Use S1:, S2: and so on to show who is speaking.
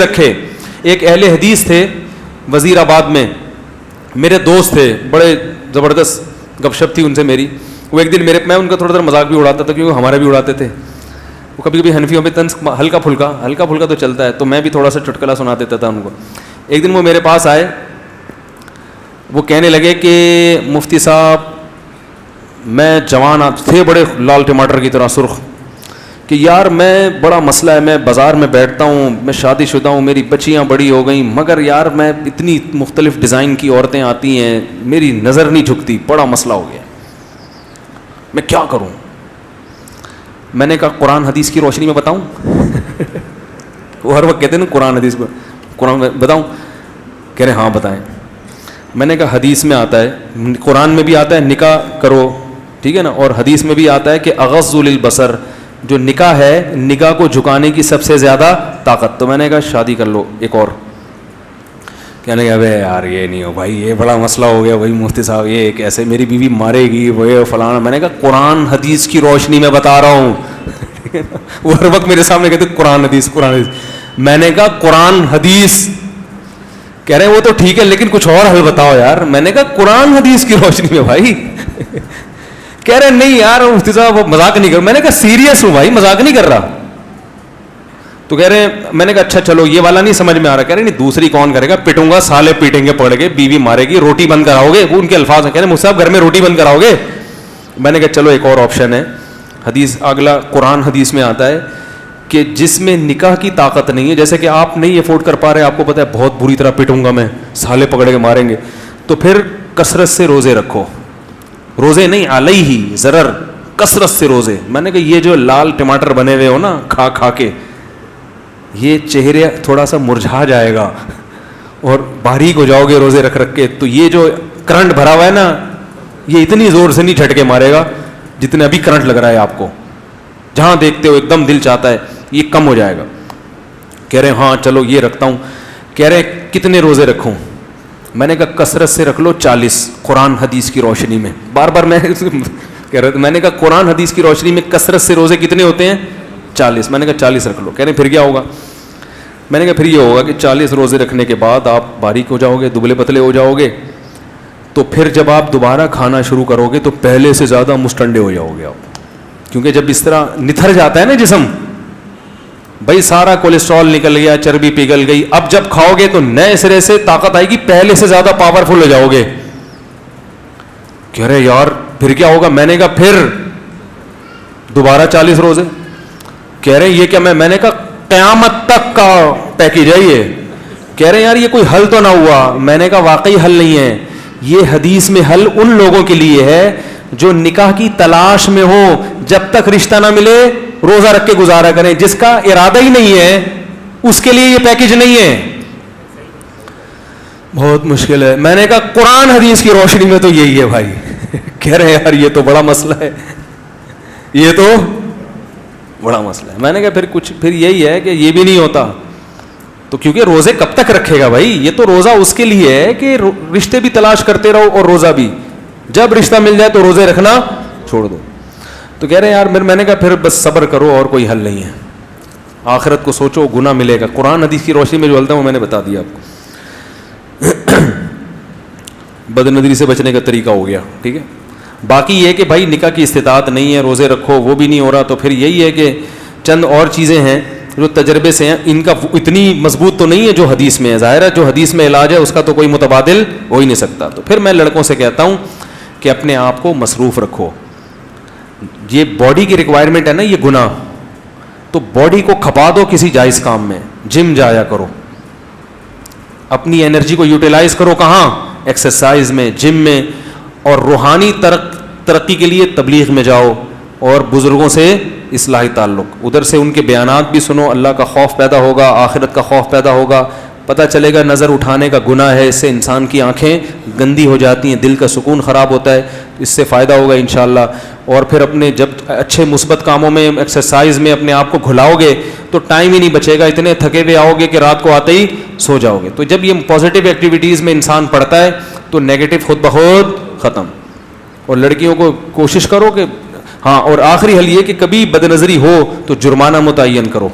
S1: رکھے. ایک اہل حدیث تھے وزیر آباد میں, میرے دوست تھے, بڑے زبردست گپ شپ تھی ان سے میری. وہ ایک دن میں ان کا تھوڑا سا مذاق بھی اڑاتا تھا کیونکہ ہمارا بھی اڑاتے تھے. وہ کبھی کبھی حنفیوں پہ طنز ہلکا پھلکا تو چلتا ہے, تو میں بھی تھوڑا سا چٹکلا سنا دیتا تھا ان کو. ایک دن وہ میرے پاس آئے, وہ کہنے لگے کہ مفتی صاحب میں جوان تھے بڑے لال ٹماٹر کی طرح سرخ, کہ یار میں بڑا مسئلہ ہے, میں بازار میں بیٹھتا ہوں, میں شادی شدہ ہوں, میری بچیاں بڑی ہو گئیں, مگر یار میں اتنی مختلف ڈیزائن کی عورتیں آتی ہیں, میری نظر نہیں جھکتی, بڑا مسئلہ ہو گیا, میں کیا کروں؟ میں نے کہا قرآن حدیث کی روشنی میں بتاؤں. وہ ہر وقت کہتے ہیں نا قرآن حدیث کو, قرآن میں بتاؤں؟ کہہ رہے ہاں بتائیں. میں نے کہا حدیث میں آتا ہے, قرآن میں بھی آتا ہے نکاح کرو, ٹھیک ہے نا, اور حدیث میں بھی آتا ہے کہ اغض للبصر, جو نکاح ہے نگاہ کو جھکانے کی سب سے زیادہ طاقت. تو میں نے کہا شادی کر لو ایک اور. کہنے کہ ابے یار یہ نہیں ہو بھائی, یہ بڑا مسئلہ ہو گیا بھائی مفتی صاحب, یہ کیسے میری بیوی مارے گی وہ فلانا. میں نے کہا قرآن حدیث کی روشنی میں بتا رہا ہوں. وہ ہر وقت میرے سامنے کہتے قرآن حدیث. میں نے کہا قرآن حدیث. کہہ رہے ہیں وہ تو ٹھیک ہے لیکن کچھ اور حل بتاؤ یار. میں نے کہا قرآن حدیث کی روشنی میں بھائی. کہہ رہے نہیں یار مفتی صاحب وہ مذاق نہیں کر. میں نے کہا سیریس ہوں بھائی, مذاق نہیں کر رہا. تو کہہ رہے ہیں, میں نے کہا اچھا چلو یہ والا نہیں سمجھ میں آ رہا. کہہ رہے نہیں دوسری کون کرے گا, پٹوں گا سالے پیٹیں گے پڑ کے, بیوی مارے گی, روٹی بند کراؤ گے. وہ ان کے الفاظ ہیں, کہہ رہے مفتی صاحب گھر میں روٹی بند کراؤ گے. میں نے کہا چلو ایک اور آپشن ہے حدیث. اگلا قرآن حدیث میں آتا ہے کہ جس میں نکاح کی طاقت نہیں ہے, جیسے کہ آپ نہیں افورڈ کر پا رہے, آپ کو پتہ ہے بہت بری طرح پٹوں گا میں, سالے پکڑ کے ماریں گے, تو پھر کثرت سے روزے رکھو. روزے نہیں علیہ ضرر, کثرت سے روزے. میں نے کہا یہ جو لال ٹماٹر بنے ہوئے ہو نا کھا کھا کے, یہ چہرے تھوڑا سا مرجھا جائے گا اور باریک ہو جاؤ گے روزے رکھ رکھ کے. تو یہ جو کرنٹ بھرا ہوا ہے نا, یہ اتنی زور سے نہیں جھٹکے مارے گا جتنے ابھی کرنٹ لگ رہا ہے آپ کو. جہاں دیکھتے ہو ایک دم دل چاہتا ہے, یہ کم ہو جائے گا. کہہ رہے ہیں ہاں چلو یہ رکھتا ہوں. کہہ رہے ہیں کتنے روزے رکھوں؟ میں نے کہا کثرت سے رکھ لو 40 قرآن حدیث کی روشنی میں. بار بار میں کہہ رہے تھے, میں نے کہا قرآن حدیث کی روشنی میں کثرت سے روزے کتنے ہوتے ہیں؟ 40. میں نے کہا 40 رکھ لو. کہہ رہے ہیں پھر کیا ہوگا؟ میں نے کہا پھر یہ ہوگا کہ 40 روزے رکھنے کے بعد آپ باریک ہو جاؤ گے, دبلے پتلے ہو جاؤ گے, تو پھر جب آپ دوبارہ کھانا شروع کرو گے تو پہلے سے زیادہ مستنڈے ہو جاؤ گے آپ. کیونکہ جب اس طرح نتھر جاتا ہے نا جسم, بھائی سارا کولیسٹرول نکل گیا, چربی پگھل گئی, اب جب کھاؤ گے تو نئے سرے سے طاقت آئے گی, پہلے سے زیادہ پاورفل ہو جاؤ گے. کہہ رہے یار پھر کیا ہوگا؟ میں نے کہا پھر دوبارہ 40 روزے. کہہ رہے ہیں یہ کیا؟ میں نے کہا قیامت تک کا پیکیج ہے یہ. کہہ رہے ہیں یار یہ کوئی حل تو نہ ہوا. میں نے کہا واقعی حل نہیں ہے, یہ حدیث میں حل ان لوگوں کے لیے ہے جو نکاح کی تلاش میں ہو, جب تک رشتہ نہ ملے روزہ رکھ کے گزارا کریں. جس کا ارادہ ہی نہیں ہے اس کے لیے یہ پیکیج نہیں ہے. بہت مشکل ہے. میں نے کہا قرآن حدیث کی روشنی میں تو یہی ہے بھائی. کہہ رہے ہیں یار یہ تو بڑا مسئلہ ہے, یہ تو بڑا مسئلہ ہے. میں نے کہا پھر یہی ہے کہ یہ بھی نہیں ہوتا تو کیونکہ روزے کب تک رکھے گا بھائی؟ یہ تو روزہ اس کے لیے ہے کہ رشتے بھی تلاش کرتے رہو اور روزہ بھی, جب رشتہ مل جائے تو روزے رکھنا چھوڑ دو. تو کہہ رہے ہیں یار میں نے کہا پھر بس صبر کرو اور کوئی حل نہیں ہے. آخرت کو سوچو, گناہ ملے گا. قرآن حدیث کی روشنی میں جو حل تھا وہ میں نے بتا دیا آپ کو. بد نظری سے بچنے کا طریقہ ہو گیا, ٹھیک ہے. باقی یہ کہ بھائی نکاح کی استطاعت نہیں ہے, روزے رکھو, وہ بھی نہیں ہو رہا, تو پھر یہی ہے کہ چند اور چیزیں ہیں جو تجربے سے ہیں. ان کا اتنی مضبوط تو نہیں ہے جو حدیث میں ہے. ظاہر ہے جو حدیث میں علاج ہے اس کا تو کوئی متبادل ہو ہی نہیں سکتا. تو پھر میں لڑکوں سے کہتا ہوں کہ اپنے آپ کو مصروف رکھو. یہ باڈی کی ریکوائرمنٹ ہے نا, یہ گناہ, تو باڈی کو کھپا دو کسی جائز کام میں. جم جایا کرو, اپنی انرجی کو یوٹیلائز کرو. کہاں؟ ایکسرسائز میں, جم میں. اور روحانی ترقی کے لیے تبلیغ میں جاؤ اور بزرگوں سے اصلاحی تعلق, ادھر سے ان کے بیانات بھی سنو. اللہ کا خوف پیدا ہوگا, آخرت کا خوف پیدا ہوگا. پتہ چلے گا نظر اٹھانے کا گناہ ہے, اس سے انسان کی آنکھیں گندی ہو جاتی ہیں, دل کا سکون خراب ہوتا ہے, اس سے فائدہ ہوگا انشاءاللہ. اور پھر اپنے جب اچھے مثبت کاموں میں, ایکسرسائز میں اپنے آپ کو گھلاؤ گے تو ٹائم ہی نہیں بچے گا, اتنے تھکے ہوئے آؤ گے کہ رات کو آتے ہی سو جاؤ گے. تو جب یہ پازیٹیو ایکٹیویٹیز میں انسان پڑھتا ہے تو نیگیٹو خود بخود ختم. اور لڑکیوں کو کوشش کرو کہ ہاں, اور آخری حل یہ کہ کبھی بد نظری ہو تو جرمانہ متعین کرو.